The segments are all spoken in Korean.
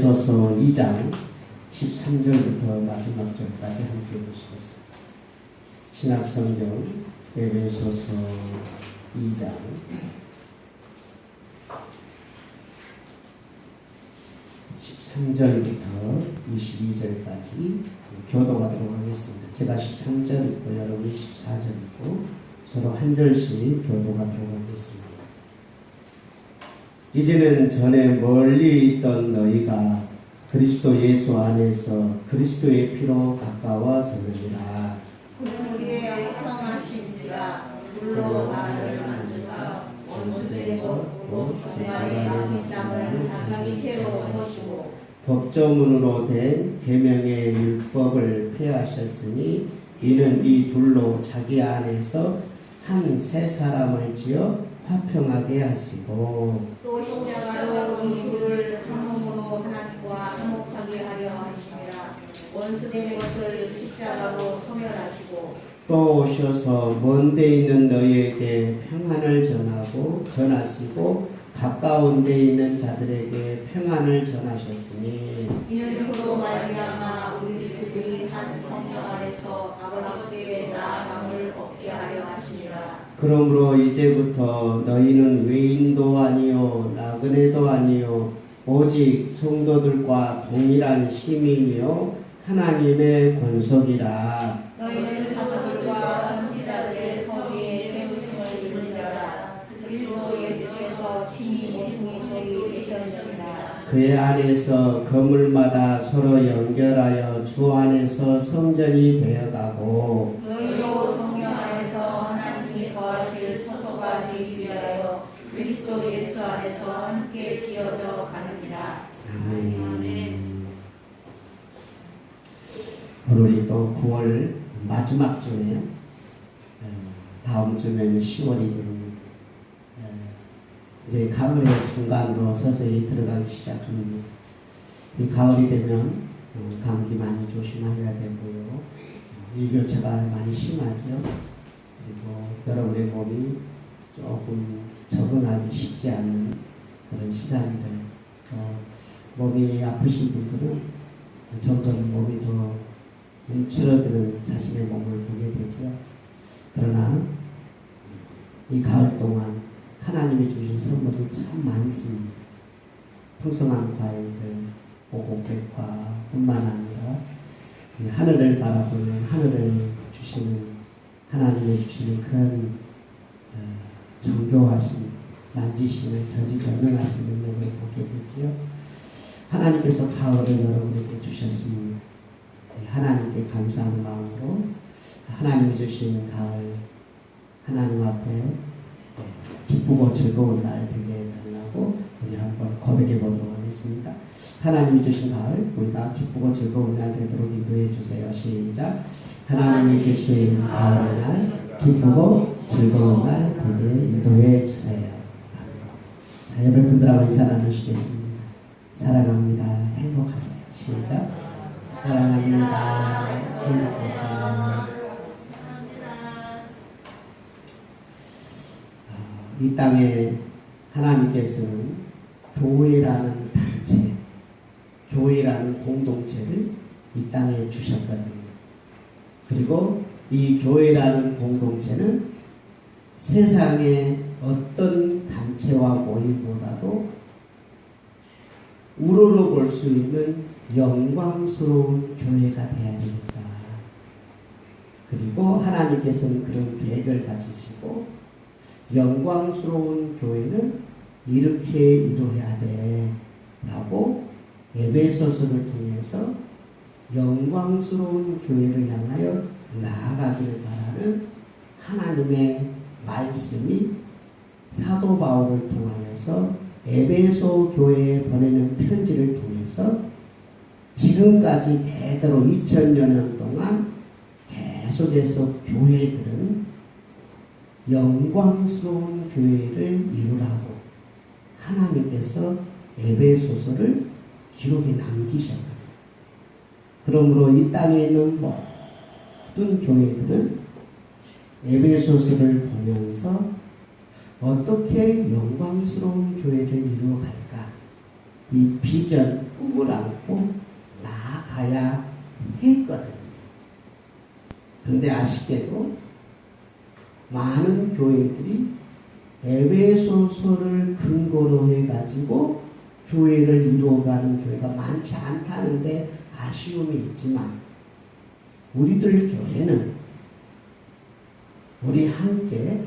에베소서 2장 13절부터 마지막 절까지 함께 보시겠습니다. 신약성경 에베소서 2장 13절부터 22절까지 교도하도록 하겠습니다. 제가 13절 있고 여러분이 14절 있고 서로 한 절씩 교도하도록 하겠습니다. 이제는 전에 멀리 있던 너희가 그리스도 예수 안에서 그리스도의 피로 가까워졌느니라. 그는 우리의 합성하신지라 불로 나를 만드사 원수되고 중간에 막힌 땅을 자기 채로 오시고 법조문으로 된 계명의 율법을 폐하셨으니 이는 이 둘로 자기 안에서 한 새 사람을 지어 화평하게 하시고 또 십자가로 이 둘을 한 몸으로 하나님과 화목하게 하려 하시니라. 원수된 것을 십자가로 소멸하시고 또 오셔서 먼 데 있는 너희에게 평안을 전하시고 가까운 데 있는 자들에게 평안을 전하셨으니 이는 그로 말미암아 우리들이 한 성령 안에서 아버지께 나아감을 얻게 하려 하시니라. 그러므로 이제부터 너희는 외인도 아니요 나그네도 아니요 오직 성도들과 동일한 시민이요 하나님의 권속이라. 너희는 사도들과 선지자들의 법위에 세우심을 입은 자라. 그리스도 예수께서 친히 모퉁이 돌이 되셨느니라. 그의 안에서 건물마다 서로 연결하여 주 안에서 성전이 되어가고 너희도 성령 안에서 하나님이 거하실 처소가 되기 위하여 그리스도 예수 안에서 함께 지어져 가느니라. 아멘. 오늘이 또 9월 마지막 주네요. 다음 주면 10월이 됩니다. 이제 가을의 중간으로 서서히 들어가기 시작합니다. 이 가을이 되면 감기 많이 조심하셔야 되고요. 일교차가 많이 심하죠. 그리고 여러분의 몸이 조금 적응하기 쉽지 않은 그런 시간들에 몸이 아프신 분들은 점점 몸이 더 줄어드는 자신의 몸을 보게 되죠. 그러나 이 가을 동안 하나님이 주신 선물이 참 많습니다. 풍성한 과일들, 오곡백과 뿐만 아니라 하늘을 바라보는 하늘을 주시는 하나님이 주시는 큰 정교하신 만지시는 전지전능하신 능력을 보게 되지요. 하나님께서 가을을 여러분에게 주셨습니다. 하나님께 감사하는 마음으로 하나님이 주신 가을 하나님 앞에 기쁘고 즐거운 날 되게 해달라고 우리 한번 고백해 보도록 하겠습니다. 하나님이 주신 가을 우리가 기쁘고 즐거운 날 되도록 인도해 주세요. 시작. 하나님이 주신 가을 날 기쁘고 즐거운 날 되게 인도해 주세요. 자, 여러분 분들하고 인사 나누시겠습니다. 사랑합니다. 행복하세요. 시작. 사랑합니다. 행복하세요. 이 땅에 하나님께서는 교회라는 단체, 교회라는 공동체를 이 땅에 주셨거든요. 그리고 이 교회라는 공동체는 세상의 어떤 단체와 모임보다도 우러러 볼 수 있는 영광스러운 교회가 되어야 됩니다. 그리고 하나님께서는 그런 계획을 가지시고 영광스러운 교회는 이렇게 이루어야 돼 라고 에베소서를 통해서 영광스러운 교회를 향하여 나아가기를 바라는 하나님의 말씀이 사도 바울을 통하여서 에베소 교회에 보내는 편지를 통해서 지금까지 대대로 2000년 동안 계속해서 교회들은 영광스러운 교회를 이루라고 하나님께서 에베소서를 기록에 남기셨거든요. 그러므로 이 땅에 있는 모든 교회들은 에베소서를 보면서 어떻게 영광스러운 교회를 이루어갈까 이 비전, 꿈을 안고 나아가야 했거든요. 그런데 아쉽게도 많은 교회들이 에베소서를 근거로 해가지고 교회를 이루어가는 교회가 많지 않다는데 아쉬움이 있지만, 우리들 교회는 우리 함께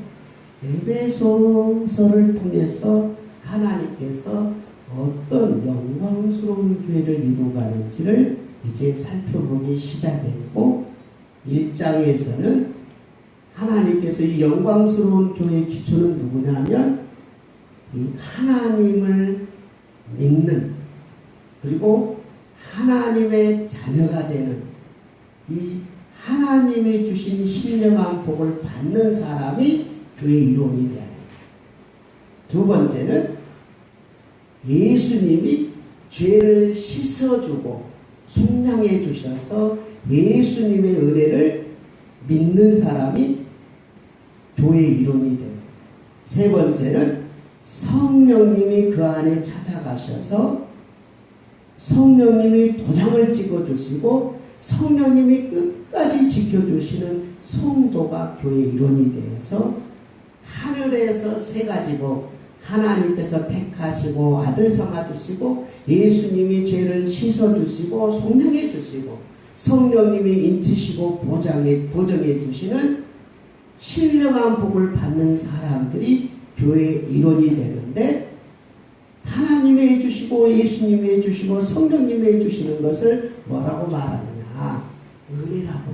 에베소서를 통해서 하나님께서 어떤 영광스러운 교회를 이루어가는지를 이제 살펴보기 시작했고, 1장에서는 하나님께서 이 영광스러운 교회의 기초는 누구냐면 이 하나님을 믿는, 그리고 하나님의 자녀가 되는, 이 하나님이 주신 신령한 복을 받는 사람이 교회 이론이 되어야 됩니다. 두 번째는 예수님이 죄를 씻어주고 속량해 주셔서 예수님의 은혜를 믿는 사람이 교회 이론이 돼요. 세 번째는 성령님이 그 안에 찾아가셔서 성령님이 도장을 찍어주시고 성령님이 끝까지 지켜주시는 성도가 교회 이론이 되어서 하늘에서 세 가지 복, 하나님께서 택하시고 아들 삼아주시고 예수님이 죄를 씻어주시고 속량해 주시고 성령님이 인치시고 보정해 주시는 신령한 복을 받는 사람들이 교회 일원이 되는데, 하나님이 해주시고 예수님이 해주시고 성령님이 해주시는 것을 뭐라고 말하느냐? 은혜라고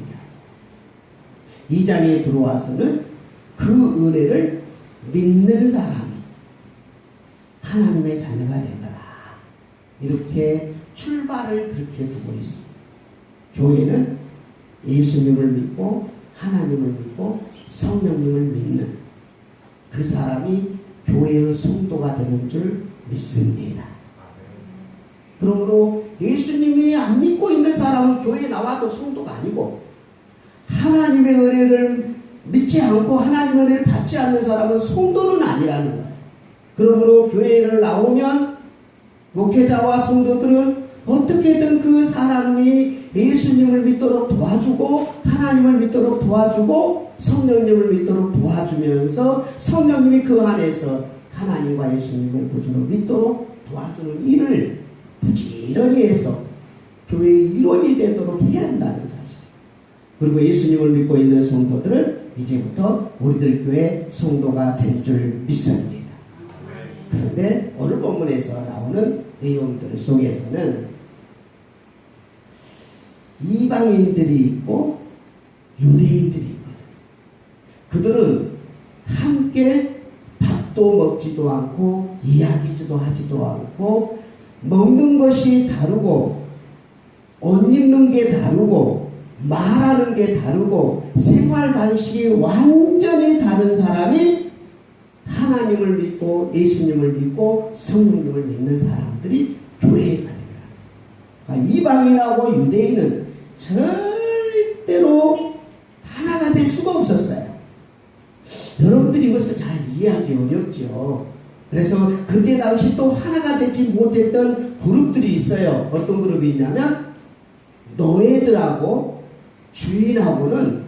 이야기해요. 2장에 들어와서는 그 은혜를 믿는 사람이 하나님의 자녀가 되거라, 이렇게 출발을 그렇게 두고 있습니다. 교회는 예수님을 믿고 하나님을 믿고 성령님을 믿는 그 사람이 교회의 성도가 되는 줄 믿습니다. 그러므로 예수님이 안 믿고 있는 사람은 교회에 나와도 성도가 아니고, 하나님의 은혜를 믿지 않고 하나님의 은혜를 받지 않는 사람은 성도는 아니라는 거예요. 그러므로 교회를 나오면 목회자와 성도들은 어떻게든 그 사람이 예수님을 믿도록 도와주고 하나님을 믿도록 도와주고 성령님을 믿도록 도와주면서 성령님이 그 안에서 하나님과 예수님을 구주로 믿도록 도와주는 일을 부지런히 해서 교회의 일원이 되도록 해야 한다는 사실. 그리고 예수님을 믿고 있는 성도들은 이제부터 우리들 교회 성도가 될 줄 믿습니다. 그런데 오늘 본문에서 나오는 내용들 속에서는 이방인들이 있고 유대인들이 있거든. 그들은 함께 밥도 먹지도 않고 이야기도 하지도 않고, 먹는 것이 다르고 옷 입는 게 다르고 말하는 게 다르고 생활 방식이 완전히 다른 사람이 하나님을 믿고 예수님을 믿고 성령님을 믿는 사람들이 교회가 된다. 이방인하고 유대인은 절대로 하나가 될 수가 없었어요. 여러분들이 이것을 잘 이해하기 어렵죠. 그래서 그때 당시 또 하나가 되지 못했던 그룹들이 있어요. 어떤 그룹이 있냐면 노예들하고 주인하고는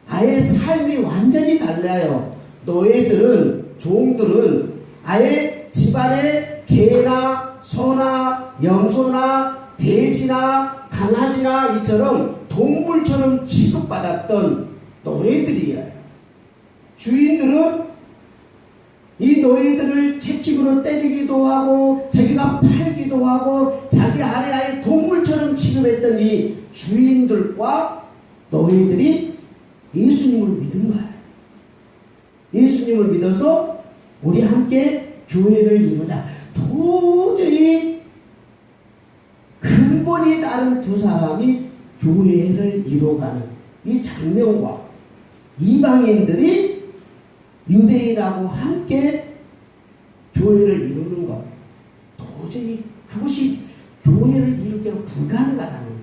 아예 삶이 완전히 달라요. 노예들은, 종들은 아예 집안에 개나 소나 염소나 돼지나 강아지나 이처럼 동물처럼 취급받았던 노예들이에요. 주인들은 이 노예들을 채찍으로 때리기도 하고 자기가 팔기도 하고 자기 아래 아예 동물처럼 취급했던 이 주인들과 노예들이 예수님을 믿은 거예요. 예수님을 믿어서 우리 함께 교회를 이루자. 도저히 근본이 다른 두 사람이 교회를 이루어가는 이 장면과 이방인들이 유대인하고 함께 교회를 이루는 것, 도저히 그것이 교회를 이루기는 불가능하다는 거예요.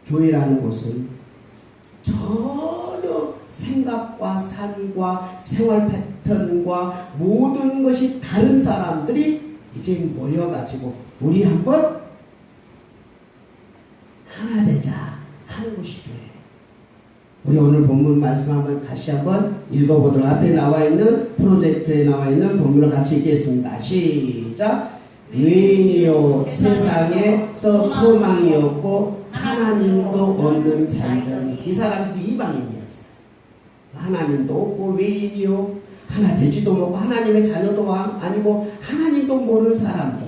교회라는 곳은 전혀 생각과 삶과 생활 패턴과 모든 것이 다른 사람들이 이제 모여가지고 우리 한번 하나 되자 하는 것이 교회예요. 우리 오늘 본문 말씀 한번 다시 한번 읽어보도록, 앞에 나와 있는 프로젝트에 나와 있는 본문을 같이 읽겠습니다. 시작. 의인이요 세상에서 소망이 없고 하나님도 없는 자이더니. 이 사람도 이방인이었어요. 하나님도 없고 외인이요 하나 되지도 못하고 하나님의 자녀도 아니고 하나님도 모르는 사람들,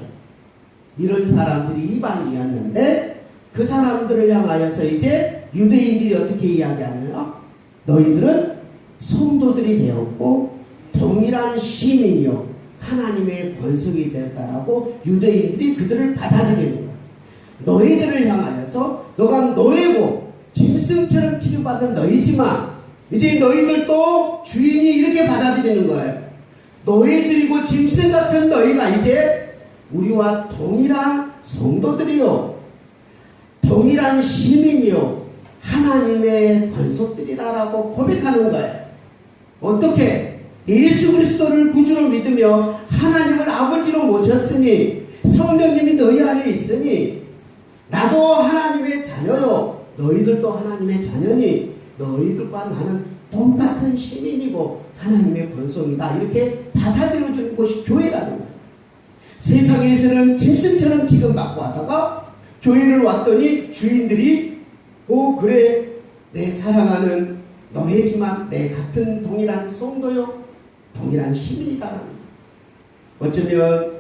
이런 사람들이 이방이었는데 그 사람들을 향하여서 이제 유대인들이 어떻게 이야기하느냐? 너희들은 성도들이 되었고 동일한 시민이요 하나님의 권속이 되었다라고 유대인들이 그들을 받아들이는 거야. 너희들을 향하여서 너가 너희고 짐승처럼 취급받는 너희지만 이제 너희들도 주인이 이렇게 받아들이는 거예요. 너희들이고 짐승 같은 너희가 이제 우리와 동일한 성도들이요 동일한 시민이요 하나님의 권속들이다라고 고백하는 거예요. 어떻게? 예수 그리스도를 구주로 믿으며 하나님을 아버지로 모셨으니 성령님이 너희 안에 있으니 나도 하나님의 자녀요 너희들도 하나님의 자녀니 너희들과 나는 똑같은 시민이고 하나님의 권속이다, 이렇게 받아들여주는 것이 교회라는 거예요. 세상에서는 짐승처럼 취급받고 하다가 교회를 왔더니 주인들이 그래 내 사랑하는 너희지만 내 같은 동일한 성도요 동일한 시민이다. 어쩌면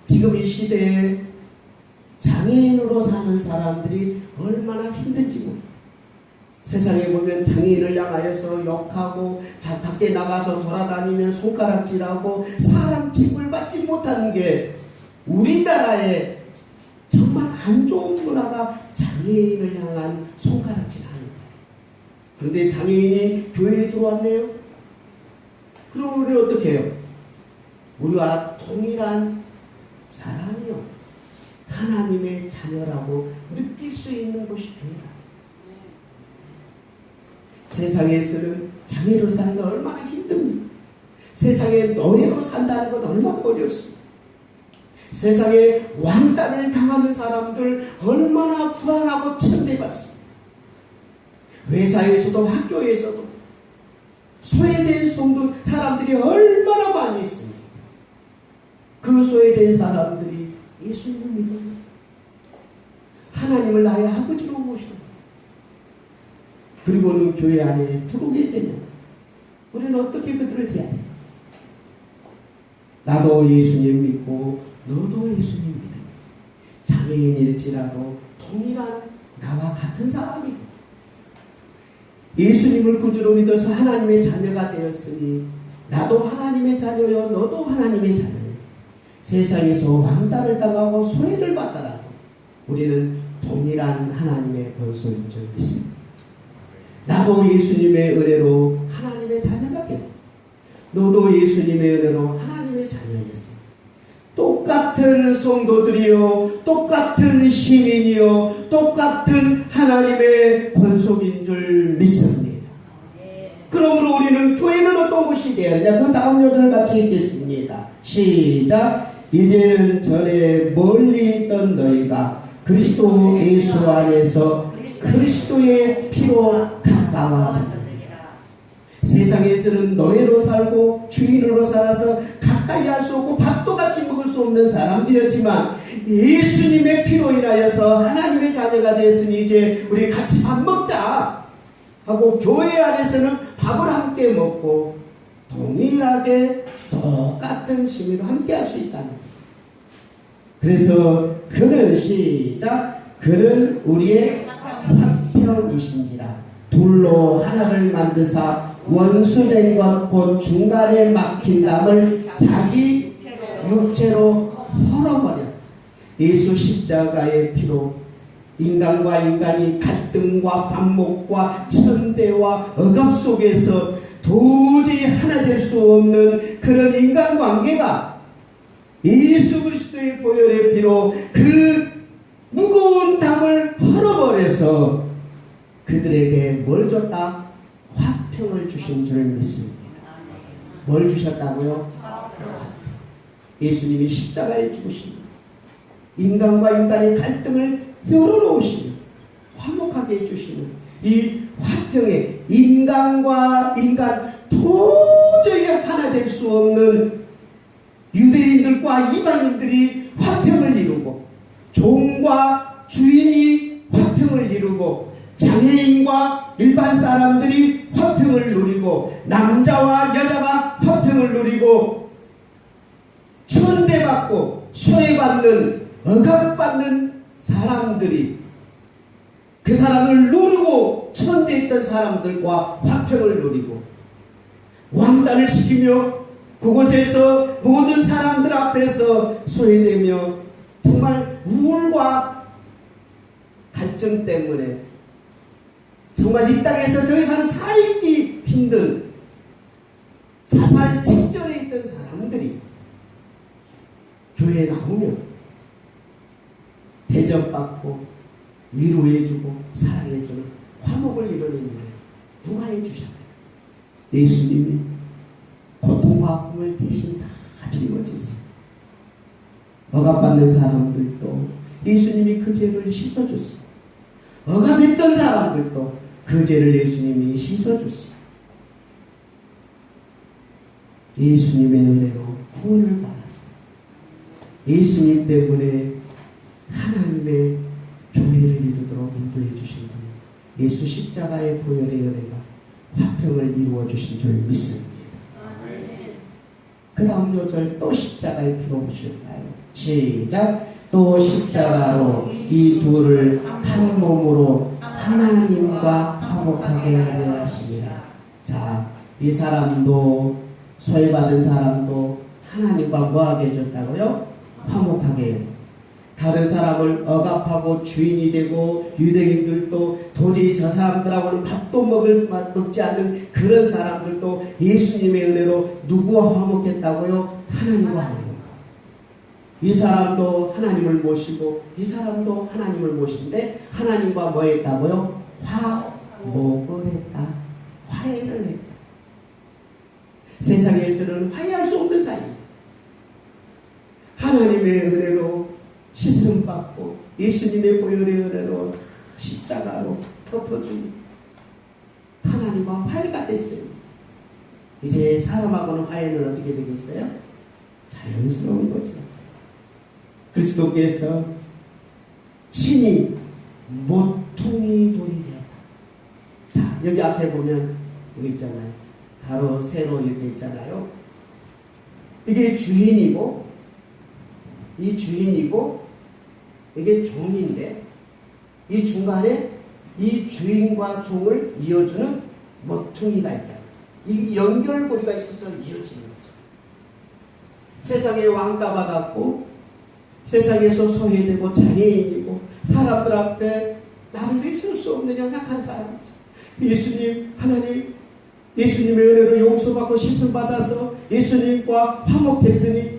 지금 이 시대에 장애인으로 사는 사람들이 얼마나 힘든지 모르겠어요. 세상에 보면 장애인을 향하여서 욕하고 밖에 나가서 돌아다니면 손가락질하고 사람 취급을 받지 못하는 게 우리나라에 정말 안 좋은 문화가 장애인을 향한 손가락질하는 거예요. 그런데 장애인이 교회에 들어왔네요. 그럼 우리 어떻게 해요? 우리와 동일한 사람이요 하나님의 자녀라고 느낄 수 있는 것이 교회다. 세상에서는 장애로 사는 건 얼마나 힘듭니까? 세상에 노예로 산다는 건 얼마나 어렵습니까? 세상에 왕따를 당하는 사람들 얼마나 불안하고 천대받습니다. 회사에서도 학교에서도 소외된 사람들이 얼마나 많이 있습니다. 그 소외된 사람들이 예수님을 믿습니다. 하나님을 나의 아버지로 모십니다. 그리고는 교회 안에 들어오게 되면 우리는 어떻게 그들을 대해야 돼요? 나도 예수님 믿고 너도 예수님 믿어. 장애인일지라도 동일한 나와 같은 사람이고 예수님을 구주로 믿어서 하나님의 자녀가 되었으니 나도 하나님의 자녀요 너도 하나님의 자녀요. 세상에서 왕따를 당하고 소외를 받더라도 우리는 동일한 하나님의 권속인 줄 믿습니다. 나도 예수님의 은혜로 하나님의 자녀가 되고 너도 예수님의 은혜로 하나님의 자녀였습니다. 똑같은 성도들이요 똑같은 시민이요 똑같은 하나님의 권속인 줄 믿습니다. 그러므로 우리는 교회는 어떤 곳이 되어야 되냐? 그 다음 요절을 같이 읽겠습니다. 시작. 이제는 전에 멀리 있던 너희가 그리스도 예수 안에서 그리스도의 피로 가까워졌다. 세상에서는 노예로 살고 주인으로 살아서 가까이 할 수 없고 밥도 같이 먹을 수 없는 사람들이었지만 예수님의 피로 인하여서 하나님의 자녀가 되었으니 이제 우리 같이 밥 먹자 하고 교회 안에서는 밥을 함께 먹고 동일하게 똑같은 심의로 함께 할 수 있다는 거예요. 그래서 그는 시작. 그는 우리의 화평이신지라 둘로 하나를 만드사 원수된 것 곧 중간에 막힌 담을 자기 육체로 헐어버려 예수 십자가의 피로 인간과 인간이 갈등과 반목과 천대와 억압 속에서 도저히 하나 될 수 없는 그런 인간관계가 예수 그리스도의 보혈의 피로 그 무거운 담을 헐어버려서 그들에게 뭘 줬다? 화평을 주신 줄 믿습니다. 뭘 주셨다고요? 화평. 예수님이 십자가에 죽으시며 인간과 인간의 갈등을 열어놓으시며 화목하게 해주시는 이 화평에 인간과 인간 도저히 하나 될 수 없는 유대인들과 이방인들이 화평을 이루고 종과 주인이 화평을 이루고 장애인과 일반 사람들이 화평을 누리고 남자와 여자가 화평을 누리고 천대받고 소외받는 억압받는 사람들이 그 사람을 누르고 천대했던 사람들과 화평을 누리고 왕따를 시키며 그곳에서 모든 사람들 앞에서 소외되며 정말 우울과 갈증 때문에 정말 이 땅에서 더 이상 살기 힘든 자살 직전에 있던 사람들이 교회에 나오면 대접받고 위로해주고 사랑해주는 화목을 이루는 일을 누가 해주셨나요? 예수님이 고통과 아픔을 대신 다 짊어지세요. 억압받는 사람들도 예수님이 그 죄를 씻어줬어요. 억압했던 사람들도 그 죄를 예수님이 씻어줬어요. 예수님의 은혜로 구원을 받았어요. 예수님 때문에 하나님의 교회를 이루도록 인도해 주신 분, 예수 십자가의 보혈의 은혜가 화평을 이루어 주신 줄 믿습니다. 그 다음 요절 또 십자가에 피로 보실까요? 시작. 또 십자가로 이 둘을 한 몸으로 하나님과 화목하게 하려 하시니라. 자, 이 사람도 소외받은 사람도 하나님과 뭐하게 해줬다고요? 화목하게 해요. 다른 사람을 억압하고 주인이 되고 유대인들도 도저히 저 사람들하고는 밥도 먹지 않는 그런 사람들도 예수님의 은혜로 누구와 화목했다고요? 하나님과 화목. 이 사람도 하나님을 모시고 이 사람도 하나님을 모시는데 하나님과 뭐 했다고요? 화목을 했다. 화해를 했다. 세상에서는 화해할 수 없는 사이. 하나님의 은혜로 씻음받고 예수님의 보혈의 은혜로 십자가로 덮어주니 하나님과 화해가 됐어요. 이제 사람하고는 화해는 어떻게 되겠어요? 자연스러운 거죠. 그리스도께서 친히 모퉁이 돌이 되었다. 자, 여기 앞에 보면 여기 있잖아요. 가로 세로 이렇게 있잖아요. 이게 주인이고 이 주인이고 이게 종인데 이 중간에 이 주인과 종을 이어주는 모퉁이가 있잖아요. 이 연결고리가 있어서 이어지는 거죠. 세상에 왕따 받았고 세상에서 소외되고 장애인이고 사람들 앞에 나를 내세울 수 없는 연약한 사람이죠. 예수님 하나님 예수님의 은혜로 용서받고 씻음받아서 예수님과 화목했으니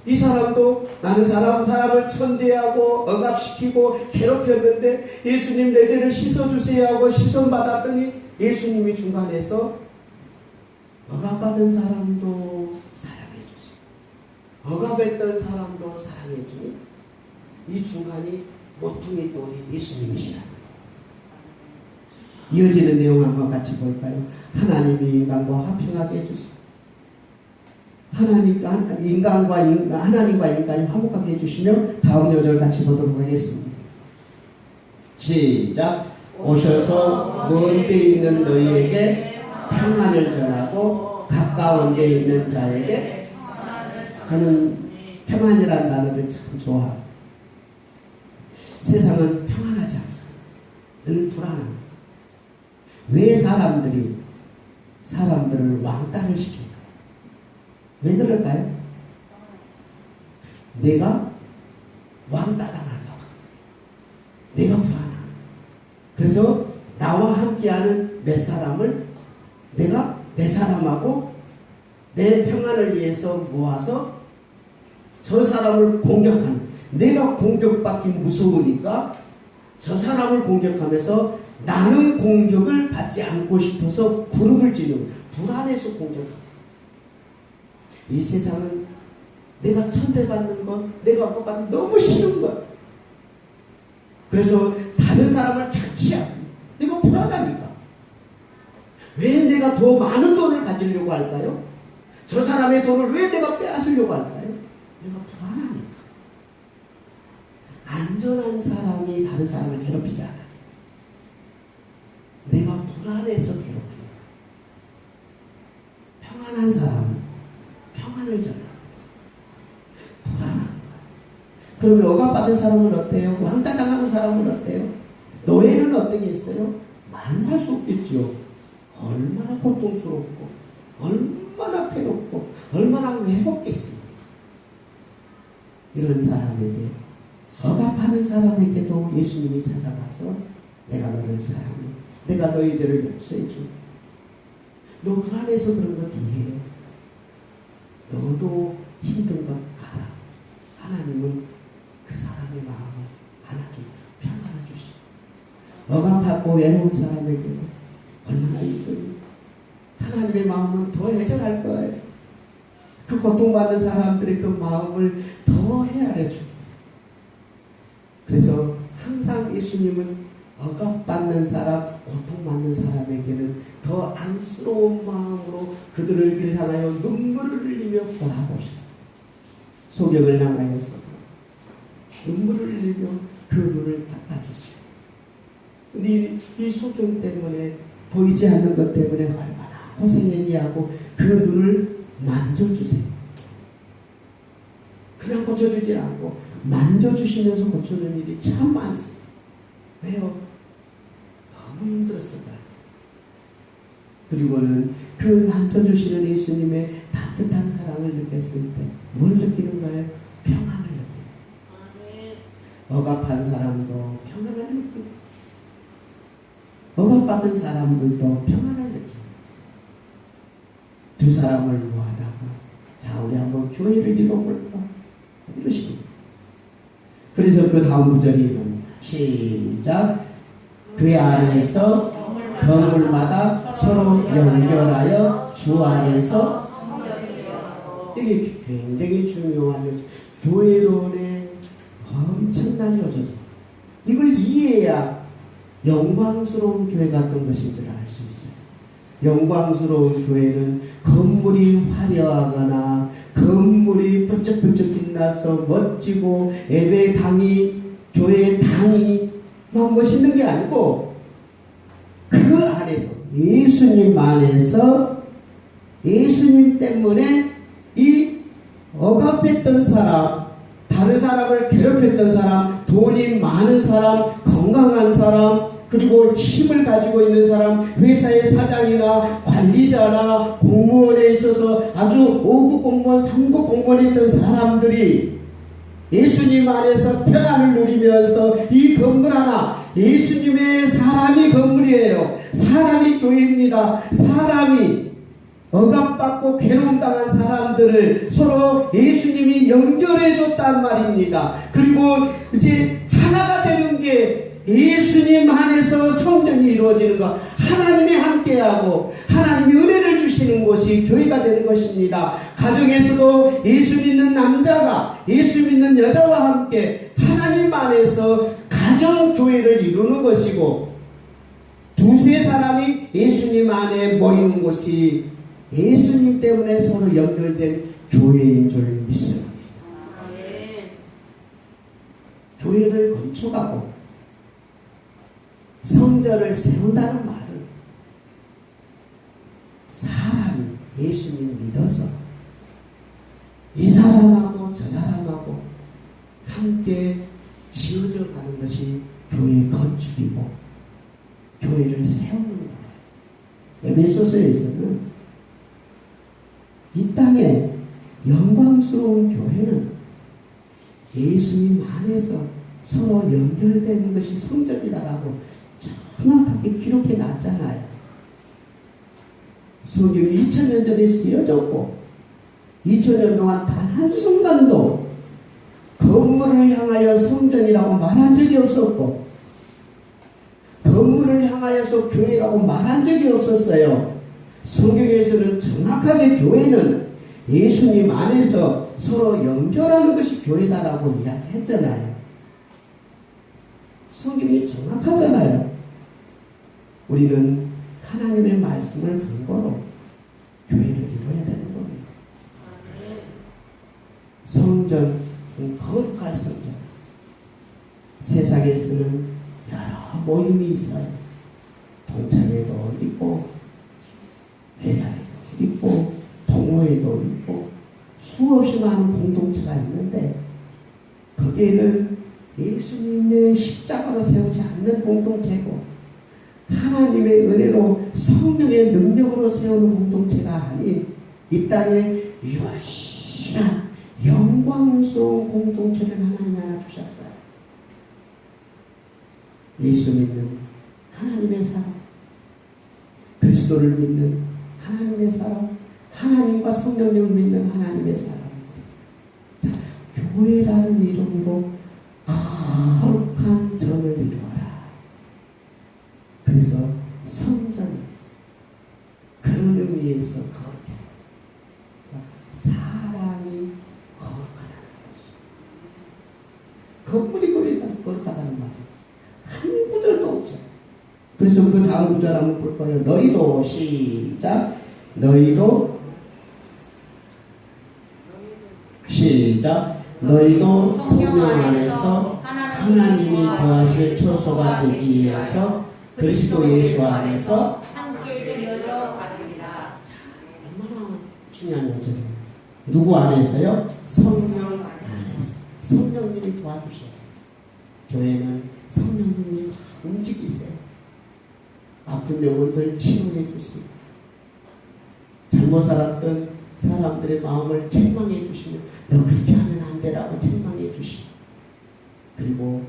이 사람도 나는 사람을 천대하고 억압시키고 괴롭혔는데 예수님 내 죄를 씻어주세요 하고 씻음받았더니 예수님이 중간에서 억압받은 사람도 사랑해주시고 억압했던 사람도 사랑해주니 이 중간이 모퉁이 돌이 예수님이시라. 이어지는 내용 한번 같이 볼까요? 하나님이 인간과 화평하게 해주시고 하나님과 인간이 화목하게 해주시며 다음 요절 같이 보도록 하겠습니다. 시작. 오셔서 먼 데 있는 너희에게 평안을 전하고 가까운 데 있는 자에게 저는 평안이라는 단어를 참 좋아합니다. 세상은 평안하지 않아요. 늘 불안합니다. 왜 사람들이 사람들을 왕따를 시킬까요? 왜 그럴까요? 내가 왕따당할까 봐. 내가 불안하다. 그래서 나와 함께하는 몇 사람을 내가 내 사람하고 내 평안을 위해서 모아서 저 사람을 공격하는, 내가 공격받기 무서우니까 저 사람을 공격하면서 나는 공격을 받지 않고 싶어서 그룹을 지르고 불안해서 공격합니다. 이 세상은 내가 천대받는 것, 내가 억압받는 거 너무 싫은 거야. 그래서 다른 사람을 착취하고 내가 불안하니까. 왜 내가 더 많은 돈을 가지려고 할까요? 저 사람의 돈을 왜 내가 빼앗으려고 할까요? 내가 불안하니까. 안전한 사람이 다른 사람을 괴롭히지 않아요. 내가 불안해서 괴롭힙니다. 평안한 사람은 평안을 전합니다. 불안합니다. 그러면 억압받은 사람은 어때요? 왕따당하는 사람은 어때요? 노예는 어떻겠어요? 말로 할 수 없겠지요. 얼마나 고통스럽고 얼마나 괴롭고 얼마나 외롭겠습니까? 이런 사람에게, 억압하는 사람에게도 예수님이 찾아가서 내가 너를 사랑해, 내가 너의 죄를 용서해 줘. 너 불안해서 그런 것 이해해. 너도 힘든 것 알아. 하나님은 그 사람의 마음을 안아주고 평안을 주시고, 억압하고 외로운 사람에게도 얼마나 힘든지 하나님의 마음은 더 애절할 거예요. 그 고통받는 사람들의 그 마음을 더 헤아려 주고. 그래서 항상 예수님은 억압받는 사람, 고통받는 사람에게는 더 안쓰러운 마음으로 그들을 향하여 눈물을 흘리며 보라보셨어요. 소경을 향하여서 눈물을 흘리며 그 눈을 닦아주세요. 근데 이 소경 때문에, 보이지 않는 것 때문에 얼마나 고생했니 하고 그 눈을 만져주세요. 그냥 고쳐주지 않고 만져주시면서 고쳐주는 일이 참 많습니다. 왜요? 너무 힘들었을 거예요. 그리고는 그 만져주시는 예수님의 따뜻한 사랑을 느꼈을 때 뭘 느끼는 거예요? 평안을 느끼는. 억압한 사람도 평안을 느끼고, 억압받은 사람들도 평안을 느끼고. 두 사람을 모아다가, 자, 우리 한번 교회를 이뤄볼까? 이러십니다. 그래서 그 다음 구절이 이겁니다. 시작. 그 안에서 건물마다 서로 연결하여 주 안에서, 이게 굉장히 중요한 요소. 교회론의 엄청난 요소죠. 이걸 이해해야 영광스러운 교회가 어떤 것인지를 알 수 있어요. 영광스러운 교회는 건물이 화려하거나 건물이 번쩍번쩍 빛나서 멋지고 예배당이, 교회당이 막 멋있는 게 아니고, 그 안에서, 예수님 안에서, 예수님 때문에 이 억압했던 사람, 다른 사람을 괴롭혔던 사람, 돈이 많은 사람, 건강한 사람, 그리고 힘을 가지고 있는 사람, 회사의 사장이나 관리자나 공무원에 있어서 아주 5급 공무원, 3급 공무원이었던 사람들이 예수님 안에서 평안을 누리면서 이 건물 하나, 예수님의 사람이 건물이에요. 사람이 교회입니다. 사람이 억압받고 괴로움당한 사람들을 서로 예수님이 연결해 줬단 말입니다. 그리고 이제 하나가 되는 게 예수님 안에서 성전이 이루어지는 것, 하나님이 함께하고 하나님이 은혜를 주시는 곳이 교회가 되는 것입니다. 가정에서도 예수 믿는 남자가 예수 믿는 여자와 함께 하나님 안에서 가정교회를 이루는 것이고, 두세 사람이 예수님 안에 모이는 곳이 예수님 때문에 서로 연결된 교회인 줄 믿습니다. 교회를 건축하고 성전을 세운다는 말은 사람이 예수님 믿어서 이 사람하고 저 사람하고 함께 지어져 가는 것이 교회 건축이고 교회를 세우는 거예요. 에베소서에서는 이 땅에 영광스러운 교회는 예수님 안에서 서로 연결되는 것이 성전이다라고 정확하게 기록해 놨잖아요. 성경이 2000년 전에 쓰여졌고 2000년 동안 단 한순간도 건물을 향하여 성전이라고 말한 적이 없었고 건물을 향하여서 교회라고 말한 적이 없었어요. 성경에서는 정확하게 교회는 예수님 안에서 서로 연결하는 것이 교회다라고 이야기했잖아요. 성경이 정확하잖아요. 우리는 하나님의 말씀을 근거로 교회를 이루어야 되는 겁니다. 성전은 거룩한 성전. 세상에서는 여러 모임이 있어요. 동창회도 있고, 회사에도 있고, 동호회도 있고, 수없이 많은 공동체가 있는데, 거기에는 예수님의 십자가로 세우지 않는 공동체고, 하나님의 은혜로 성령의 능력으로 세우는 공동체가 아닌 이 땅에 유일한 영광스러운 공동체를 하나님 하나 주셨어요. 예수 믿는 하나님의 사람, 그리스도를 믿는 하나님의 사람, 하나님과 성령님을 믿는 하나님의 사람. 자, 교회라는 이름으로 거룩한 전을 이루어라. 그래서 성전, 그런 의미에서 거룩해. 사람이 거룩하다는 거지. 건물이 거룩하다는 말이에요. 한 구절도 없죠. 그래서 그 다음 구절 한번 볼 거예요. 너희도 시작. 너희도 시작. 너희도 성령 안에서 하나님이 거하실 처소가 되기 위해서 그리스도 예수 안에서 함께 지어져 가리라. 얼마나 중요한 거죠. 누구 안에서요? 성령 안에서. 성령님이 도와주셔요. 교회는 성령님이 움직이세요. 아픈 영혼들 치료해 주시고, 잘못 살았던 사람들의 마음을 책망해 주시면 너 그렇게 하면 안 되라고 책망해 주시고, 그리고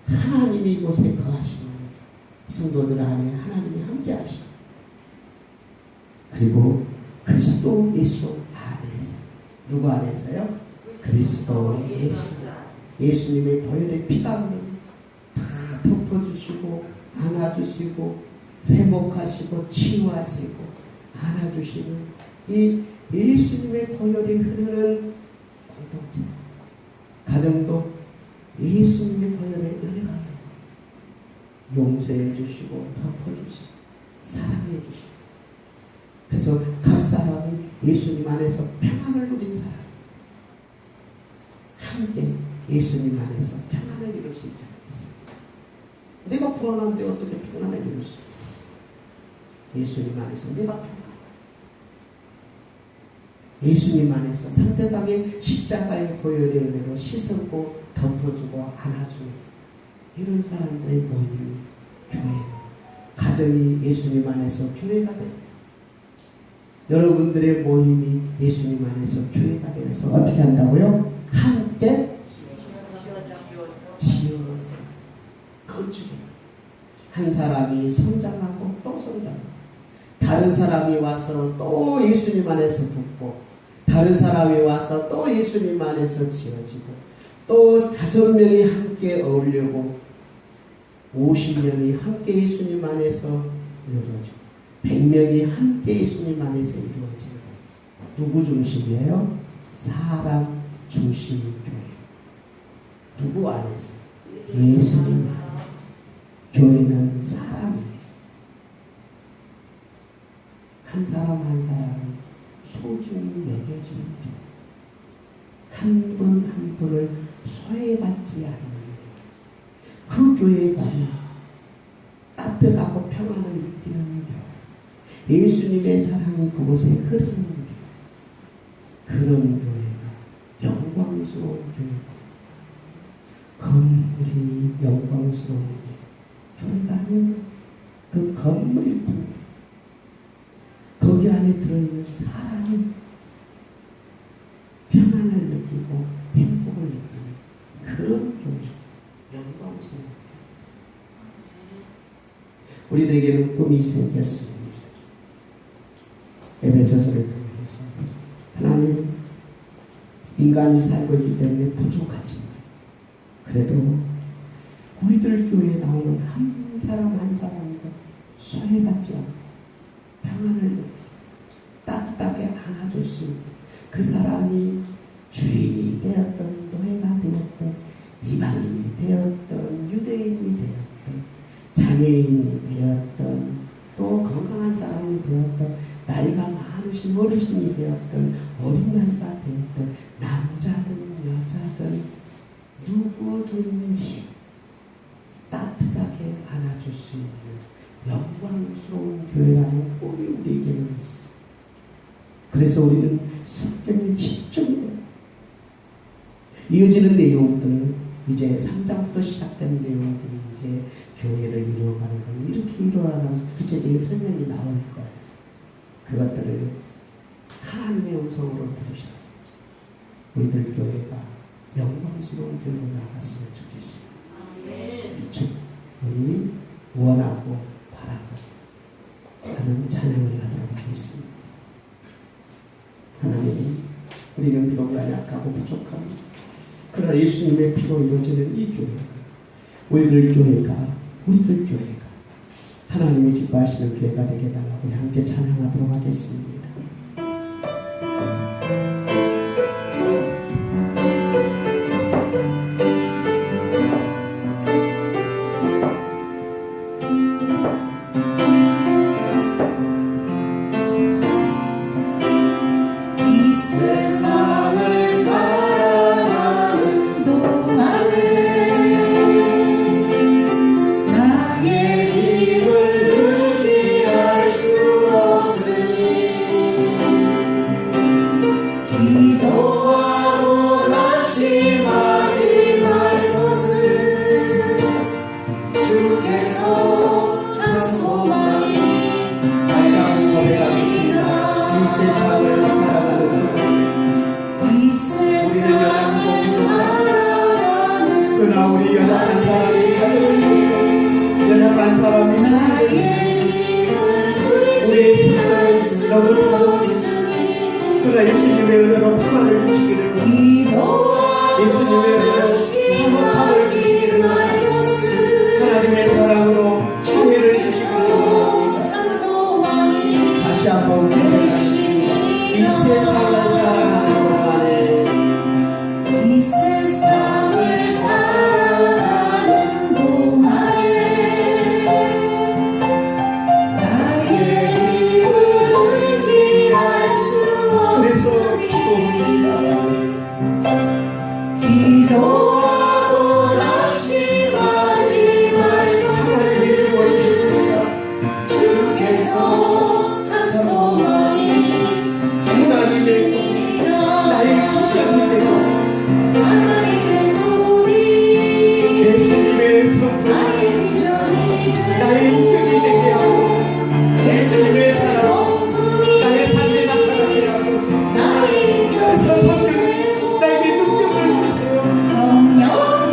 하나님이 이곳에 거하시면서 성도들 안에 하나님이 함께 하시고, 그리고 그리스도 예수 안에서. 누구 안에서요? 그리스도 예수. 예수님의 보혈의 피가 다 덮어주시고 안아주시고 회복하시고 치유하시고 안아주시는 이 예수님의 보혈이 흐르는 공동체. 가정도 예수님의 보혈의 은혜가 용서해 주시고 덮어주시고 사랑해 주시고, 그래서 각 사람이 예수님 안에서 평안을 누린 사람, 함께 예수님 안에서 평안을 이룰 수 있지 않겠습니까? 내가 불안한데 어떻게 평안을 이룰 수 있겠어? 예수님 안에서 내가 평안. 예수님 안에서 상대방의 십자가의 보혈의 은혜로 씻었고 덮어주고 안아주는 이런 사람들의 모임이 교회예요. 가정이 예수님 안에서 교회가 돼요. 여러분들의 모임이 예수님 안에서 교회가 되어서 어떻게 한다고요? 함께 지어져 건축해. 한 사람이 성장하고 또 성장하고, 다른 사람이 와서 또 예수님 안에서 붙고, 다른 사람이 와서 또 예수님 안에서 지어지고, 또 5명이 함께 어울리고 50명이 함께 예수님 안에서 이루어지고 100명이 함께 예수님 안에서 이루어지는, 누구 중심이에요? 사람 중심의 교회. 누구 안에서? 예수님 안에서. 교회는 사람이에요. 한 사람 한 사람을 소중히 여겨주는 교회. 한 분 한 분을 소외받지 않는 그 교회에 가면 따뜻하고 평안을 느끼는 교회. 예수님의 사랑이 그곳에 흐르는 교회. 그런 교회가 영광스러운 교회고, 건물이 영광스러운 교회가 아니면 그 건물이 뿐, 거기 안에 들어있는 사람이 평안을 느끼고 행복을 느끼는 그런 교회, 영광스러운 교회. 우리들에게는 꿈이 생겼습니다. 에베소서를 통해서 하나님, 인간이 살고 있기 때문에 부족하지만 그래도 우리들 교회에 나오는 한 사람 한 사람도 소외받지 않고 평안을 느끼고 따뜻하게 안아줄 수 있는 그 사람이 주인이 되었던 노예가 되었던 이방인이 되었던 유대인이 되었던 장애인이 되었던 또 건강한 사람이 되었던 나이가 많으신 어르신이 되었던 어린아이가 되었던 남자든 여자든 누구든지 따뜻하게 안아줄 수 있는 영광스러운 교회라는 꿈이 우리에게는 있습니다. 그래서 우리는 성경에 집중해요. 이어지는 내용들, 이제 3장부터 시작된 내용들이 이제 교회를 이루어가는 건 이렇게 이루어가면서 구체적인 설명이 나올 거예요. 그것들을 하나님의 음성으로 들으셔서 우리들 교회가 영광스러운 교회로 나갔으면 좋겠어요. 이쪽 우리 원하고 바라고 하는 찬양을 하도록 하겠습니다. 하나님, 우리는 비록 연약하고 부족합니다. 그러나 예수님의 피로 이루어지는 이 교회가 우리들 교회가 하나님이 기뻐하시는 교회가 되게 해달라고 함께 찬양하도록 하겠습니다. 그러나 예수님의 은혜로 평안을 주시기를 예수님의 은혜로 행복함을 주시기를 하나님의 사랑을